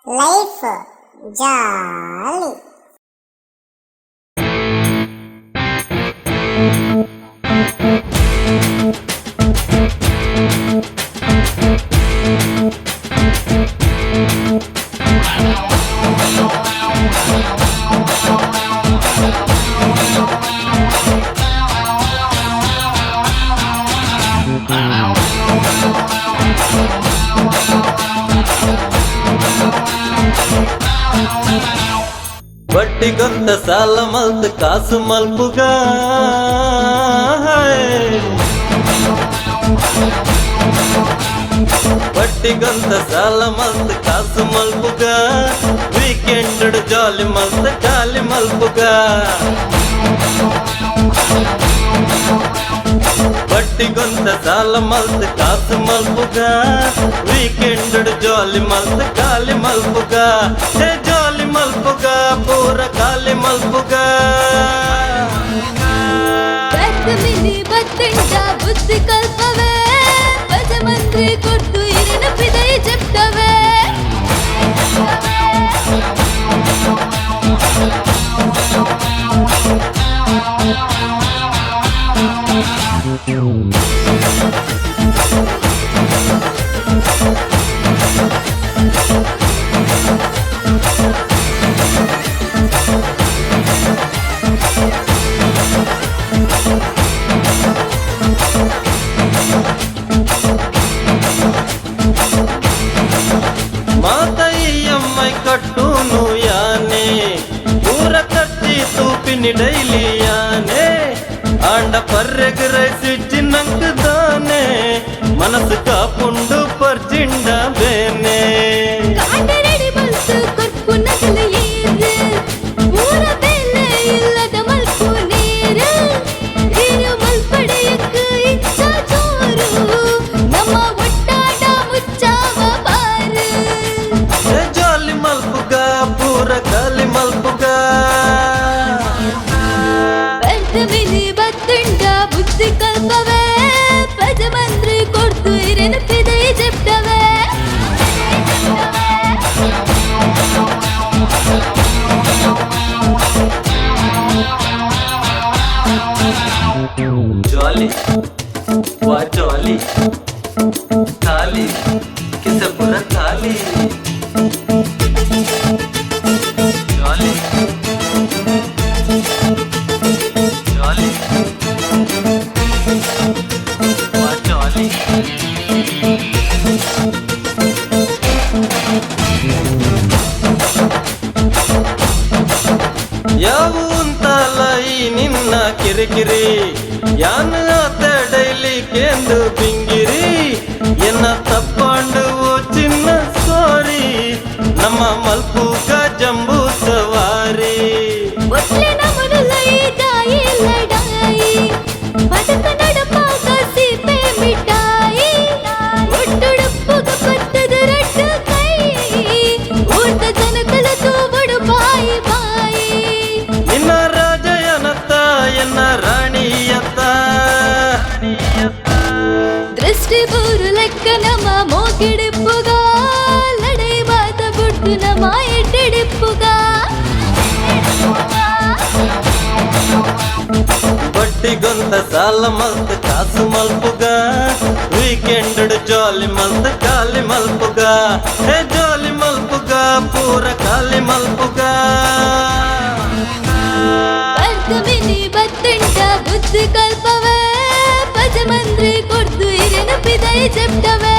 Life జాలి. ಬಟ್ಟಿ ಗೊಂದ ಸಾಲ ಮಲ್ತು ಕಾಸು ಮಲ್ಪುಗ ಬಟ್ಟಿ ಗೊಂದ ಸಾಲ ಮಲ್ತು ಕಾಸು ಮಲ್ಪುಗ ವೀಕೆಂಡ್ ಜಾಲಿ ಮಲ್ತು ಖಾಲಿ ಮಲ್ಪುಗ ಬಟ್ಟಿ ಗೊಂದ ಸಾಲ ಮಲ್ತು ಕಾಸು ಮಲ್ಪುಗ ವೀಕೆಂಡ್ ಜಾಲಿ ಮಲ್ತು ಖಾಲಿ ಮಲ್ಪುಗ ಜಾಲಿ ಮಲ್ಪುಗ ಪೂರ ಖಾಲಿ ಮಲ್ಪುಗ ಮಿನಿ ಬತ್ತಂಡ ಬುದ್ಧಿ ಕಲ್ಪವೇ ಪದಮಂತ್ರಿ ಕೊಟ್ಟು ಇರಿನ ಪಿದೈ చెప్తవే ಮಾತಯ್ಯಮ್ಮೈ ಕಟ್ಟುನು ಯಾನೆ ಊರ ಕಟ್ಟಿ ತೂಪಿನಿ ಡೈಲಿ ಯಾನೆ ಆಂಡ ಪರ್ರೆಗರೈಸಿ ಚಿನ್ನಂಕ ದಾನೆ ಮನಸ್ಸು ಕಾಪುಂಡು ಪರ್ಚಿಂಡ ಬೇನೆ ಕಾಟರೆಡಿ ಮಲ್ಸು ಕೊರ್ಪು ನಗಲ ಏರು ಊರ ಬೆಲೆ ಇಲ್ಲದ ಮಲ್ಪು ನೀರು ನೀರು ಮಲ್ಪಡೆಯಕ್ಕೆ ಇಚ್ಛಾ ಜೋರು ನಮ್ಮ ಒಟ್ಟಾಟ ಮುಚ್ಚಾವ ಬಾರು ಜಾಲಿ ಮಲ್ಪುಗ ಪೂರ ಖಾಲಿ ಮಲ್ಪುಗ ಮಿನಿ ಬತ್ತಂಡ ಬುದ್ಧಿ ಕಲ್ಪವೇ ಪದಮಂತ್ರಿ ಕೊಟ್ಟು ಇರಿನ ಪಿದೈ చెప్తవే जाली वा जाली खाली किसे पूरा खाली जाली जाली वा जाली ಯಾವು ಅಂತಲ್ಲ ಈ ನಿನ್ನ ಕಿರಿಕಿರಿ ಯಾನ ಆತ ಡೈಲಿ ಕೇಂದು ಬಿಂಗಿರಿ ಎನ್ನ ತಪ್ಪಾಂಡು ಓ ಚಿನ್ನ ಸಾರಿ ನಮ್ಮ ಮಲ್ಪುಗ ಜಂಬೂ ಸವಾರಿ ಒಟ್ಲಿನ ಮೊದಲೈ ದಾಯಿ ಲಡಾಯಿ ಬದುಕ ನಡಪಾಗ ಸೀಪೆ ಮಿಠಾಯಿ ಒಟ್ಟುಡುಪ್ಪುಗ ಪತ್ತದ ರಟ್ಟು ಕೈ ಊಟ ಜನಕಲತು ಬಡು ಬಾಯಿ ಬಾಯಿ ನಿನ್ನ ರಾಜಯನತ್ತ ಎನ್ನ ರಾಣಿಯತ್ತ ದೃಷ್ಟಿ ಬೂರು ಲೆಕ್ಕ ನಮ್ಮ ಮೋಗಿಡಿಪ್ಪುಗ ಲಡೈ ಬಾತ ಬುಟ್ಟು ನಮ್ಮ ಎಡ್ಡಿಡಿಪ್ಪುಗ ಬಟ್ಟಿ ಗೊಂದ ಸಾಲ ಮಲ್ತ ಕಾಸು ಮಲ್ಪುಗ ವೀಕೆಂಡ್ ಜಾಲಿ ಮಲ್ತ ಖಾಲಿ ಮಲ್ಪುಗ ಜಾಲಿ ಮಲ್ಪುಗ ಪೂರ ಖಾಲಿ ಮಲ್ಪುಗ ಮಿನಿ ಬತ್ತಂಡ ಬುದ್ಧಿ ಕಲ್ಪವೇ ಪದಮಂತ್ರಿ ಕೊಟ್ಟು ಇರಿನ ಪಿದೈ చెప్తవే